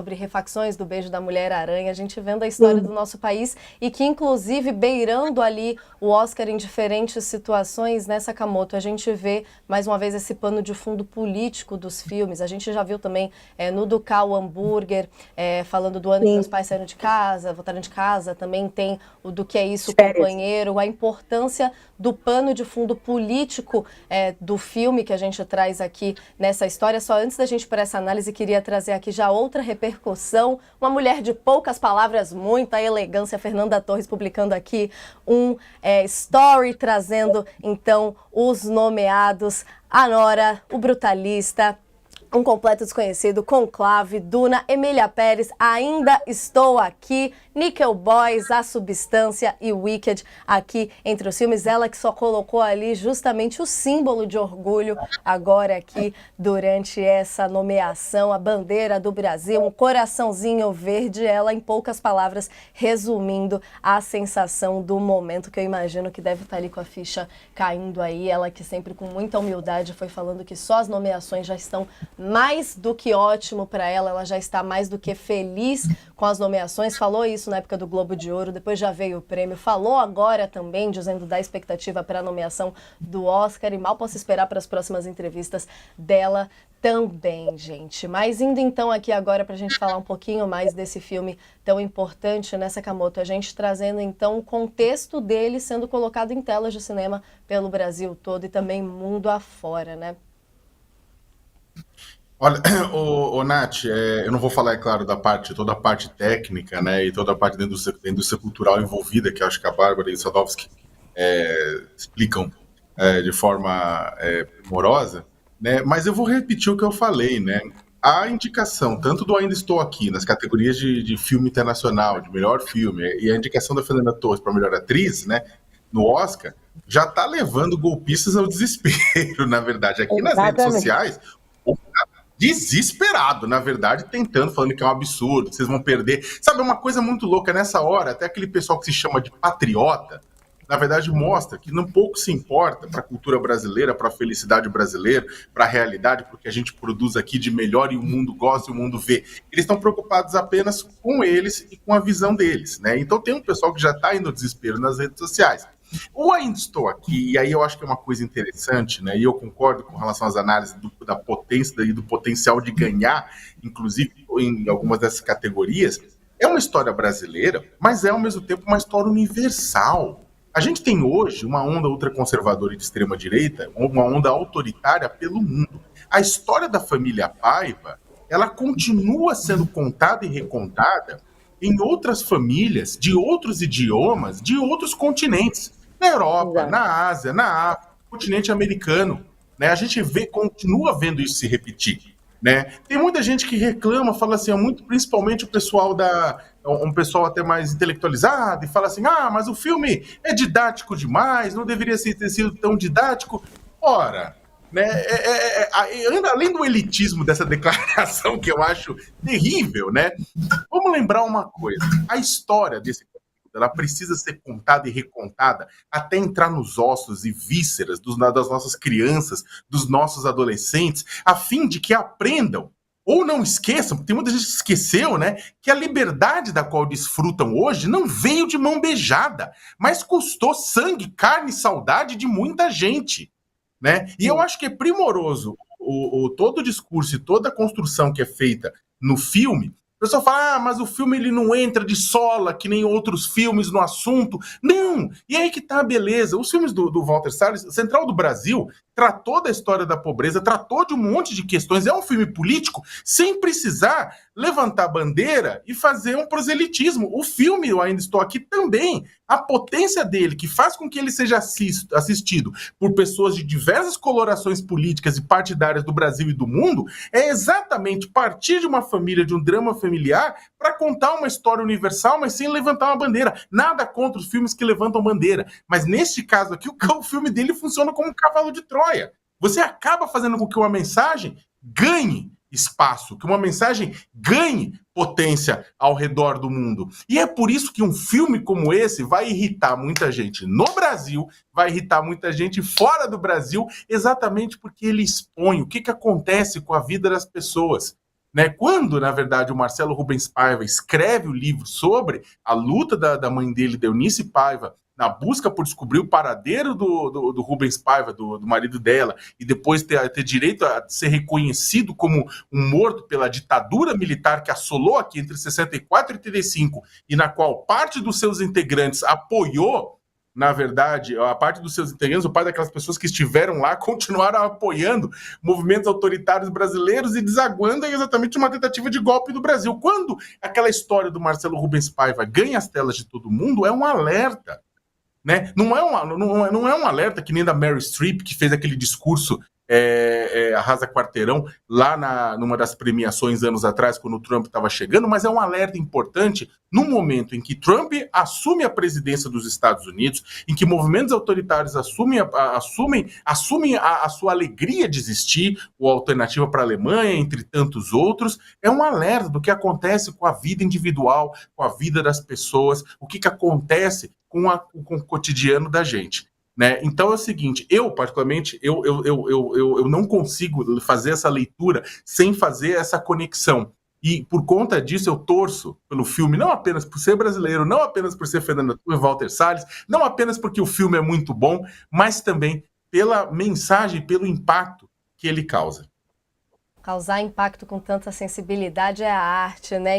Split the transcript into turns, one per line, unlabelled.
sobre refacções do Beijo da Mulher-Aranha, a gente vendo a história do nosso país e que, inclusive, beirando ali o Oscar em diferentes situações, né, Sakamoto, a gente vê, mais uma vez, esse pano de fundo político dos filmes. A gente já viu também no Do Cal Hambúrguer, falando do ano que meus pais saíram de casa, voltaram de casa, também tem o Do Que É Isso, Companheiro, a importância do pano de fundo político do filme que a gente traz aqui nessa história. Só antes da gente ir para essa análise, queria trazer aqui já outra repercussão. Uma mulher de poucas palavras, muita elegância, Fernanda Torres, publicando aqui um story, trazendo então os nomeados: a Nora, o Brutalista, Um Completo Desconhecido, Conclave, Duna, Emília Pérez, Ainda Estou Aqui, Nickel Boys, A Substância e Wicked aqui entre os filmes. Ela que só colocou ali justamente o símbolo de orgulho agora aqui durante essa nomeação, a bandeira do Brasil, um coraçãozinho verde. Ela, em poucas palavras, resumindo a sensação do momento, que eu imagino que deve estar ali com a ficha caindo aí. Ela que sempre com muita humildade foi falando que só as nomeações já estão mais do que ótimo para ela já está mais do que feliz com as nomeações, falou isso na época do Globo de Ouro, depois já veio o prêmio, falou agora também, dizendo da expectativa para a nomeação do Oscar, e mal posso esperar para as próximas entrevistas dela também, gente. Mas indo então aqui agora para a gente falar um pouquinho mais desse filme tão importante, né, Sakamoto, a gente trazendo então o contexto dele sendo colocado em telas de cinema pelo Brasil todo e também mundo afora, né?
Olha, Nath, eu não vou falar, é claro, toda a parte técnica, né, e toda a parte da indústria cultural envolvida, que eu acho que a Bárbara e o Sadowski explicam de forma primorosa, né, mas eu vou repetir o que eu falei, né, a indicação, tanto do Ainda Estou Aqui, nas categorias de filme internacional, de melhor filme, e a indicação da Fernanda Torres para melhor atriz, né, no Oscar, já está levando golpistas ao desespero, na verdade. Aqui nas redes sociais, desesperado, na verdade, tentando, falando que é um absurdo, que vocês vão perder. Sabe, uma coisa muito louca nessa hora, até aquele pessoal que se chama de patriota, na verdade mostra que não pouco se importa para a cultura brasileira, para a felicidade brasileira, para a realidade, porque a gente produz aqui de melhor e o mundo gosta e o mundo vê. Eles estão preocupados apenas com eles e com a visão deles, né? Então tem um pessoal que já está indo ao desespero nas redes sociais. O Ainda Estou Aqui, e aí eu acho que é uma coisa interessante, né? E eu concordo com relação às análises da potência e do potencial de ganhar, inclusive em algumas dessas categorias. É uma história brasileira, mas é ao mesmo tempo uma história universal. A gente tem hoje uma onda ultraconservadora e de extrema-direita, uma onda autoritária pelo mundo. A história da família Paiva, ela continua sendo contada e recontada em outras famílias, de outros idiomas, de outros continentes. Na Europa, na Ásia, na África, no continente americano. Né? A gente continua vendo isso se repetir. Né? Tem muita gente que reclama, fala assim, principalmente o pessoal um pessoal até mais intelectualizado, e fala assim, mas o filme é didático demais, não deveria ter sido tão didático. Ora, né, além do elitismo dessa declaração, que eu acho terrível, né? Vamos lembrar uma coisa, a história desse ela precisa ser contada e recontada até entrar nos ossos e vísceras das nossas crianças, dos nossos adolescentes, a fim de que aprendam, ou não esqueçam, porque tem muita gente que esqueceu, né, que a liberdade da qual desfrutam hoje não veio de mão beijada, mas custou sangue, carne e saudade de muita gente. Né? E eu acho que é primoroso todo o discurso e toda a construção que é feita no filme. O pessoal fala, mas o filme ele não entra de sola, que nem outros filmes no assunto. Não! E aí que tá a beleza. Os filmes do Walter Salles, Central do Brasil, tratou da história da pobreza, tratou de um monte de questões. É um filme político, sem precisar levantar bandeira e fazer um proselitismo. O filme, Eu Ainda Estou Aqui, também. A potência dele, que faz com que ele seja assistido por pessoas de diversas colorações políticas e partidárias do Brasil e do mundo, é exatamente partir de uma família, de um drama familiar, para contar uma história universal, mas sem levantar uma bandeira. Nada contra os filmes que levantam bandeira. Mas neste caso aqui, o filme dele funciona como um cavalo de Troia. Você acaba fazendo com que uma mensagem ganhe espaço, que uma mensagem ganhe potência ao redor do mundo. E é por isso que um filme como esse vai irritar muita gente no Brasil, vai irritar muita gente fora do Brasil, exatamente porque ele expõe o que acontece com a vida das pessoas. Né? Quando, na verdade, o Marcelo Rubens Paiva escreve o livro sobre a luta da mãe dele, da Eunice Paiva, na busca por descobrir o paradeiro do Rubens Paiva, do marido dela, e depois ter direito a ser reconhecido como um morto pela ditadura militar que assolou aqui entre 64 e 85, e na qual parte dos seus integrantes apoiou, na verdade, a parte dos seus integrantes, o pai daquelas pessoas que estiveram lá, continuaram apoiando movimentos autoritários brasileiros e desaguando em exatamente uma tentativa de golpe do Brasil. Quando aquela história do Marcelo Rubens Paiva ganha as telas de todo mundo, é um alerta. Né? Não é um alerta que nem da Meryl Streep, que fez aquele discurso arrasa quarteirão lá numa das premiações anos atrás, quando o Trump estava chegando, mas é um alerta importante no momento em que Trump assume a presidência dos Estados Unidos, em que movimentos autoritários assumem a sua alegria de existir, ou Alternativa para a Alemanha, entre tantos outros. É um alerta do que acontece com a vida individual, com a vida das pessoas, o que acontece com o cotidiano da gente. Né? Então é o seguinte, eu particularmente, eu não consigo fazer essa leitura sem fazer essa conexão. E por conta disso eu torço pelo filme, não apenas por ser brasileiro, não apenas por ser Fernanda Torres e Walter Salles, não apenas porque o filme é muito bom, mas também pela mensagem, pelo impacto que ele causa.
Causar impacto com tanta sensibilidade é a arte, né?